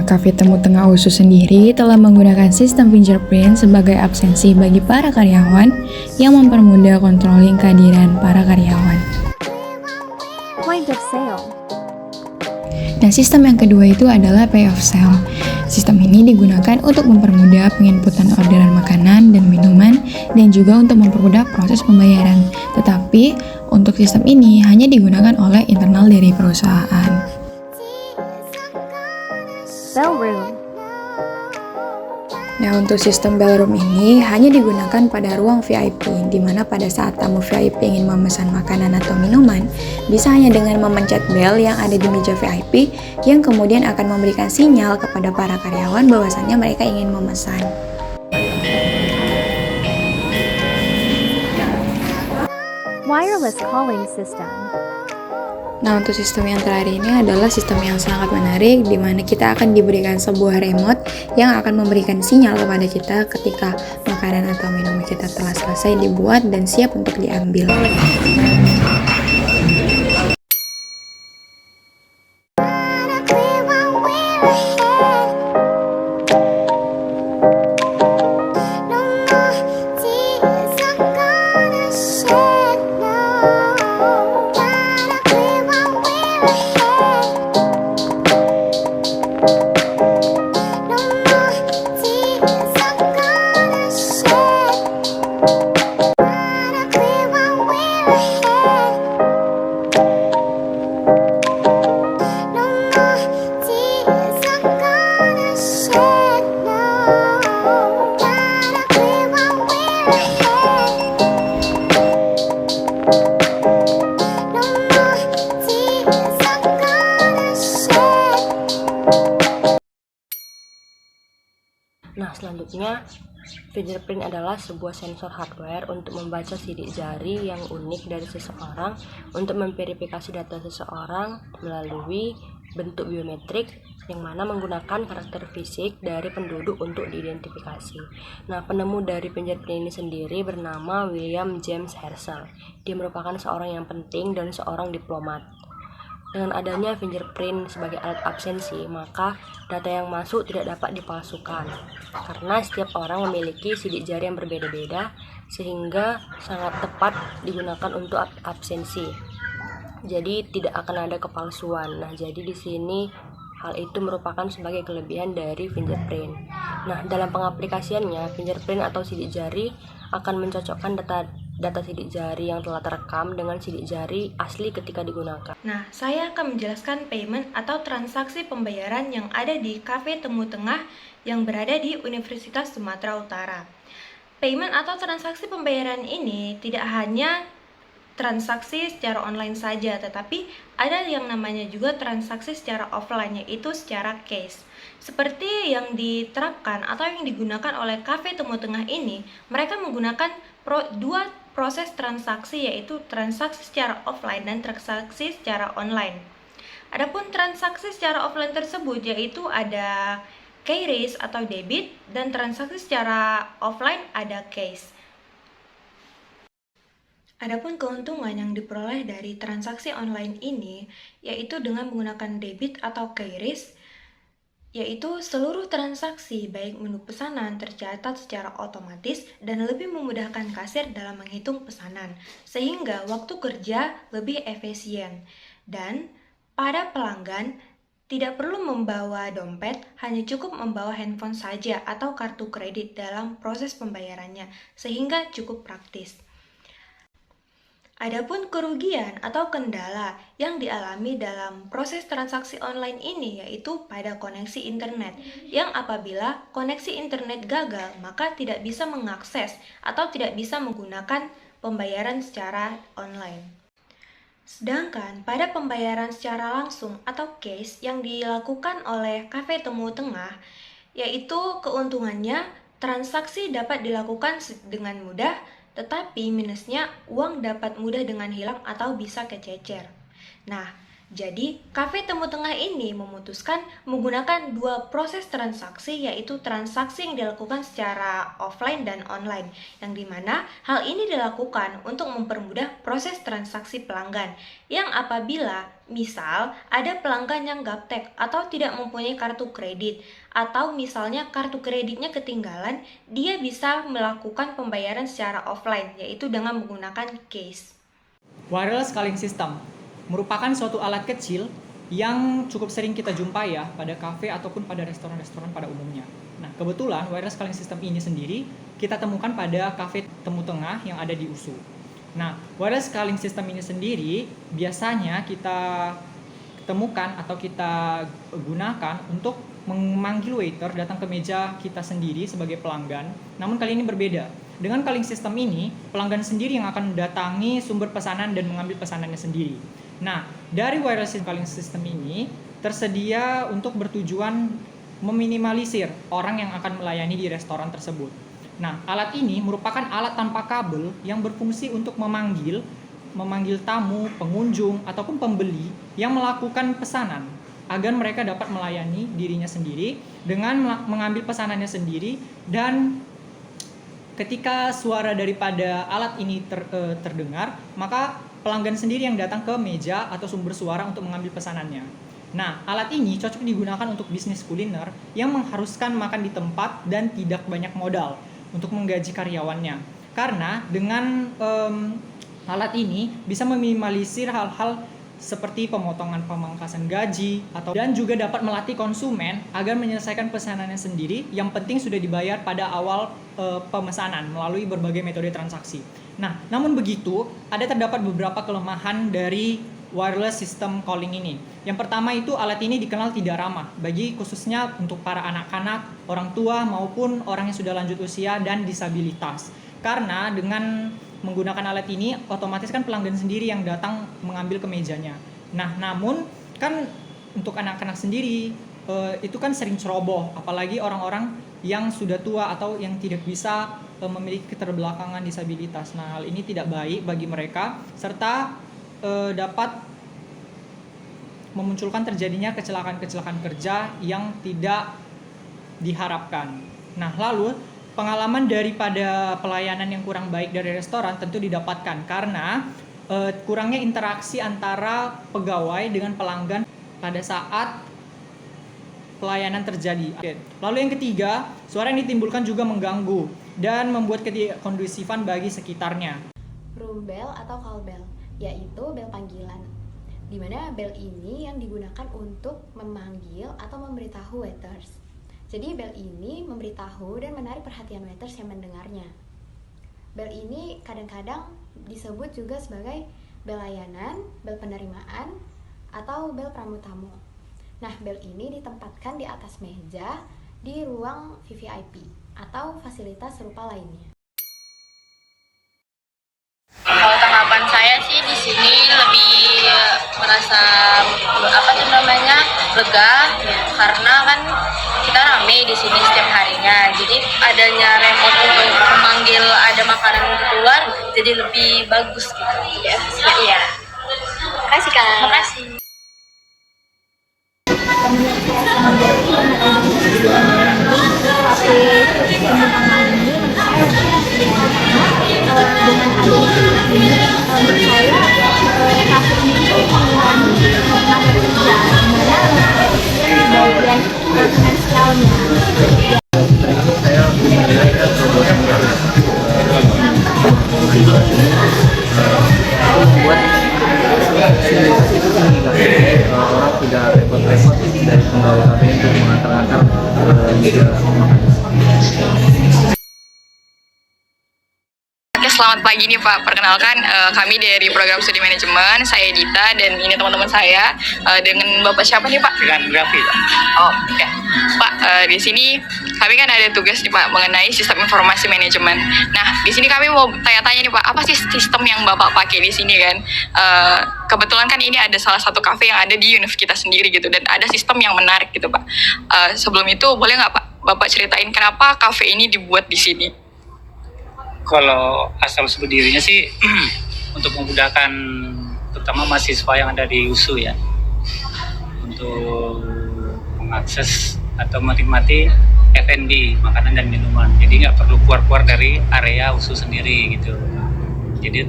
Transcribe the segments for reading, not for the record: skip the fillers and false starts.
Nah, Cafe Temu Tengah USU sendiri telah menggunakan sistem fingerprint sebagai absensi bagi para karyawan yang mempermudah controlling kehadiran para karyawan. Point of sale. Nah, sistem yang kedua itu adalah pay of sale. Sistem ini digunakan untuk mempermudah penginputan orderan makanan dan minuman dan juga untuk mempermudah proses pembayaran. Tetapi, untuk sistem ini hanya digunakan oleh internal dari perusahaan. Bellroom. Nah, untuk sistem bellroom ini hanya digunakan pada ruang VIP, di mana pada saat tamu VIP ingin memesan makanan atau minuman, bisa hanya dengan memencet bel yang ada di meja VIP, yang kemudian akan memberikan sinyal kepada para karyawan bahwasannya mereka ingin memesan. Wireless calling system. Nah, untuk sistem yang terakhir ini adalah sistem yang sangat menarik, di mana kita akan diberikan sebuah remote yang akan memberikan sinyal kepada kita ketika makanan atau minuman kita telah selesai dibuat dan siap untuk diambil. Nah, selanjutnya, fingerprint adalah sebuah sensor hardware untuk membaca sidik jari yang unik dari seseorang untuk memverifikasi data seseorang melalui bentuk biometrik yang mana menggunakan karakter fisik dari penduduk untuk diidentifikasi. Nah, penemu dari fingerprint ini sendiri bernama William James Herschel. Dia merupakan seorang yang penting dan seorang diplomat. Dengan adanya fingerprint sebagai alat absensi, maka data yang masuk tidak dapat dipalsukan. Karena setiap orang memiliki sidik jari yang berbeda-beda, sehingga sangat tepat digunakan untuk absensi. Jadi tidak akan ada kepalsuan. Nah, jadi di sini hal itu merupakan sebagai kelebihan dari fingerprint. Nah, dalam pengaplikasiannya, fingerprint atau sidik jari akan mencocokkan data sidik jari yang telah terekam dengan sidik jari asli ketika digunakan. Nah, saya akan menjelaskan payment atau transaksi pembayaran yang ada di Cafe Temu Tengah yang berada di Universitas Sumatera Utara. Payment atau transaksi pembayaran ini tidak hanya transaksi secara online saja, tetapi ada yang namanya juga transaksi secara offline, yaitu secara cash. Seperti yang diterapkan atau yang digunakan oleh Cafe Temu Tengah ini, mereka menggunakan dua proses transaksi, yaitu transaksi secara offline dan transaksi secara online. Adapun transaksi secara offline tersebut yaitu ada KRIS atau debit, dan transaksi secara offline ada cash. Adapun keuntungan yang diperoleh dari transaksi online ini yaitu dengan menggunakan debit atau KRIS, yaitu seluruh transaksi baik menu pesanan tercatat secara otomatis dan lebih memudahkan kasir dalam menghitung pesanan, sehingga waktu kerja lebih efisien. Dan pada pelanggan tidak perlu membawa dompet, hanya cukup membawa handphone saja atau kartu kredit dalam proses pembayarannya, sehingga cukup praktis. Adapun kerugian atau kendala yang dialami dalam proses transaksi online ini yaitu pada koneksi internet, yang apabila koneksi internet gagal maka tidak bisa mengakses atau tidak bisa menggunakan pembayaran secara online. Sedangkan pada pembayaran secara langsung atau cash yang dilakukan oleh Cafe Temu Tengah, yaitu keuntungannya transaksi dapat dilakukan dengan mudah, tetapi minusnya uang dapat mudah dengan hilang atau bisa kececer. Nah, Jadi, kafe temu tengah ini memutuskan menggunakan dua proses transaksi, yaitu transaksi yang dilakukan secara offline dan online, yang dimana hal ini dilakukan untuk mempermudah proses transaksi pelanggan, yang apabila misal ada pelanggan yang gaptek atau tidak mempunyai kartu kredit, atau misalnya kartu kreditnya ketinggalan, dia bisa melakukan pembayaran secara offline, yaitu dengan menggunakan case. Wireless calling system merupakan suatu alat kecil yang cukup sering kita jumpai ya pada kafe ataupun pada restoran-restoran pada umumnya. Nah, kebetulan wireless calling system ini sendiri kita temukan pada kafe temu tengah yang ada di USU. Nah, wireless calling system ini sendiri biasanya kita temukan atau kita gunakan untuk memanggil waiter datang ke meja kita sendiri sebagai pelanggan. Namun kali ini berbeda. Dengan calling system ini, pelanggan sendiri yang akan mendatangi sumber pesanan dan mengambil pesanannya sendiri. Nah, dari wireless calling system ini tersedia untuk bertujuan meminimalisir orang yang akan melayani di restoran tersebut. Nah, alat ini merupakan alat tanpa kabel yang berfungsi untuk memanggil tamu, pengunjung, ataupun pembeli yang melakukan pesanan agar mereka dapat melayani dirinya sendiri dengan mengambil pesanannya sendiri. Dan ketika suara daripada alat ini terdengar, maka pelanggan sendiri yang datang ke meja atau sumber suara untuk mengambil pesanannya. Nah, alat ini cocok digunakan untuk bisnis kuliner yang mengharuskan makan di tempat dan tidak banyak modal untuk menggaji karyawannya. Karena dengan alat ini bisa meminimalisir hal-hal seperti pemotongan pemangkasan gaji dan juga dapat melatih konsumen agar menyelesaikan pesanannya sendiri. Yang penting sudah dibayar pada awal pemesanan melalui berbagai metode transaksi. Nah, namun begitu, terdapat beberapa kelemahan dari wireless system calling ini. Yang pertama itu alat ini dikenal tidak ramah bagi khususnya untuk para anak-anak, orang tua maupun orang yang sudah lanjut usia dan disabilitas. Karena dengan menggunakan alat ini otomatis kan pelanggan sendiri yang datang mengambil ke mejanya. Nah, namun kan untuk anak-anak sendiri itu kan sering ceroboh, apalagi orang-orang yang sudah tua atau yang tidak bisa memiliki keterbelakangan disabilitas. Nah, hal ini tidak baik bagi mereka serta dapat memunculkan terjadinya kecelakaan-kecelakaan kerja yang tidak diharapkan. Nah, lalu pengalaman daripada pelayanan yang kurang baik dari restoran tentu didapatkan karena kurangnya interaksi antara pegawai dengan pelanggan pada saat pelayanan terjadi. Lalu yang ketiga, suara yang ditimbulkan juga mengganggu dan membuat kondusifan bagi sekitarnya. Room bell atau call bell, yaitu bel panggilan, di mana bel ini yang digunakan untuk memanggil atau memberitahu waiters. Jadi bel ini memberitahu dan menarik perhatian waiters yang mendengarnya. Bel ini kadang-kadang disebut juga sebagai bel layanan, bel penerimaan, atau bel pramu tamu. Nah, bel ini ditempatkan di atas meja di ruang VVIP atau fasilitas serupa lainnya. Kalau tanggapan saya sih di sini lebih merasa lega karena kan kita rame di sini setiap harinya. Jadi adanya remote untuk memanggil ada makanan keluar jadi lebih bagus gitu. Ya. Iya. Makasih Kak. Makasih. Orang tidak repot-repot dari pegawai KPI untuk mengantar-antar Oke, selamat pagi nih Pak. Perkenalkan kami dari program studi manajemen. Saya Dita dan ini teman-teman saya. Dengan Bapak siapa nih Pak? Dengan Raffi Pak. Oh ya, Pak. Di sini kami kan ada tugas nih Pak mengenai sistem informasi manajemen. Nah, di sini kami mau tanya-tanya nih Pak, apa sih sistem yang Bapak pakai di sini kan? Kebetulan kan ini ada salah satu kafe yang ada di univ kita sendiri gitu dan ada sistem yang menarik gitu Pak. Sebelum itu boleh nggak Pak Bapak ceritain kenapa kafe ini dibuat di sini? Kalau asal usul dirinya sih untuk memudahkan terutama mahasiswa yang ada di USU ya. untuk mengakses atau menikmati F&B, makanan dan minuman. Jadi nggak perlu keluar-keluar dari area USU sendiri gitu. Jadi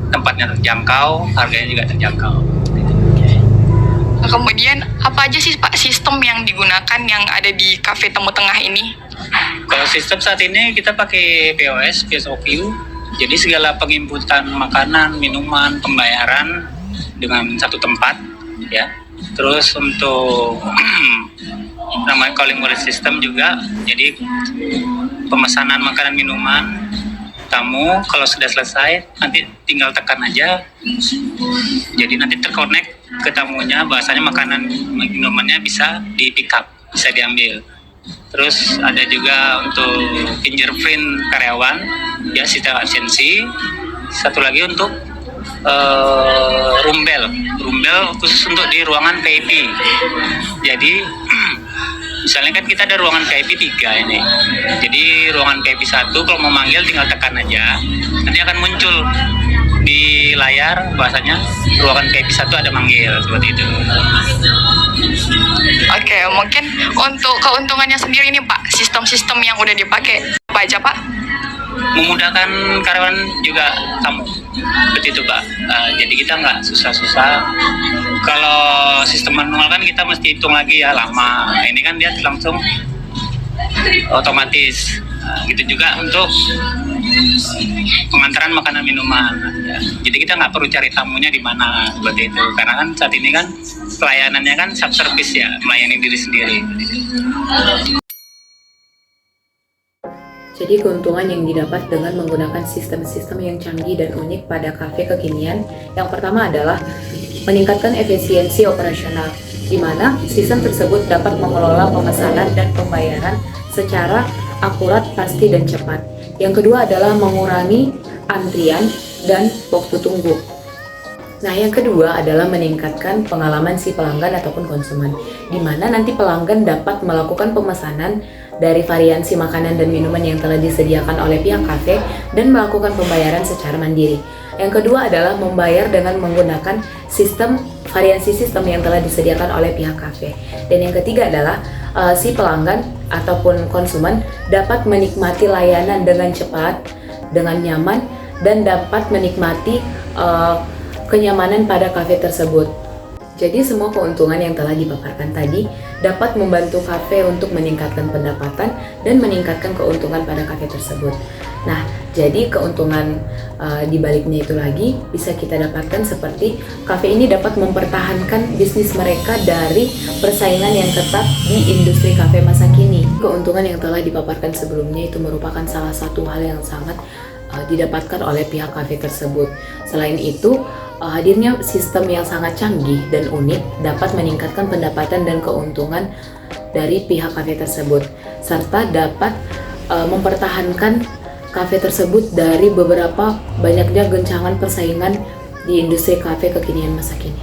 tempatnya terjangkau, harganya juga terjangkau. Kemudian apa aja sih Pak sistem yang digunakan yang ada di Cafe Temu Tengah ini? Kalau sistem saat ini kita pakai POS of View. Jadi segala penginputan makanan, minuman, pembayaran dengan satu tempat, ya. Terus untuk namanya calling word system juga. Jadi pemesanan makanan minuman tamu kalau sudah selesai nanti tinggal tekan aja. Jadi nanti terkonek ke tamunya, bahasanya makanan minumannya bisa di pick up, bisa diambil. Terus ada juga untuk fingerprint karyawan, ya sistem absensi. Satu lagi untuk room bell khusus untuk di ruangan VIP. Jadi misalnya kan kita ada ruangan VIP 3 ini. Jadi ruangan VIP 1 kalau mau manggil tinggal tekan aja, nanti akan muncul di layar bahasanya ruangan VIP 1 ada manggil, seperti itu. Oke, mungkin untuk keuntungannya sendiri nih Pak, sistem-sistem yang udah dipakai apa aja Pak? Memudahkan karyawan juga tamu, seperti itu Pak. Jadi kita nggak susah-susah. Kalau sistem manual kan kita mesti hitung lagi ya, lama. Nah, ini kan dia langsung otomatis. Gitu juga untuk pengantaran makanan minuman. Ya. Jadi kita nggak perlu cari tamunya di mana, seperti itu. Karena kan saat ini kan pelayanannya kan self service ya, melayani diri sendiri. Jadi keuntungan yang didapat dengan menggunakan sistem-sistem yang canggih dan unik pada kafe kekinian, yang pertama adalah meningkatkan efisiensi operasional, di mana sistem tersebut dapat mengelola pemesanan dan pembayaran secara akurat, pasti, dan cepat. Yang kedua adalah mengurangi antrian dan waktu tunggu. Nah, yang kedua adalah meningkatkan pengalaman si pelanggan ataupun konsumen, di mana nanti pelanggan dapat melakukan pemesanan dari variasi makanan dan minuman yang telah disediakan oleh pihak kafe dan melakukan pembayaran secara mandiri. Yang kedua adalah membayar dengan menggunakan variasi sistem yang telah disediakan oleh pihak kafe. Dan yang ketiga adalah si pelanggan ataupun konsumen dapat menikmati layanan dengan cepat, dengan nyaman, dan dapat menikmati kenyamanan pada kafe tersebut. Jadi semua keuntungan yang telah dipaparkan tadi dapat membantu kafe untuk meningkatkan pendapatan dan meningkatkan keuntungan pada kafe tersebut. Nah, jadi keuntungan di baliknya itu lagi bisa kita dapatkan seperti kafe ini dapat mempertahankan bisnis mereka dari persaingan yang ketat di industri kafe masa kini. Keuntungan yang telah dipaparkan sebelumnya itu merupakan salah satu hal yang sangat didapatkan oleh pihak kafe tersebut. Selain itu, hadirnya sistem yang sangat canggih dan unik dapat meningkatkan pendapatan dan keuntungan dari pihak kafe tersebut, serta dapat mempertahankan kafe tersebut dari beberapa banyaknya goncangan persaingan di industri kafe kekinian masa kini.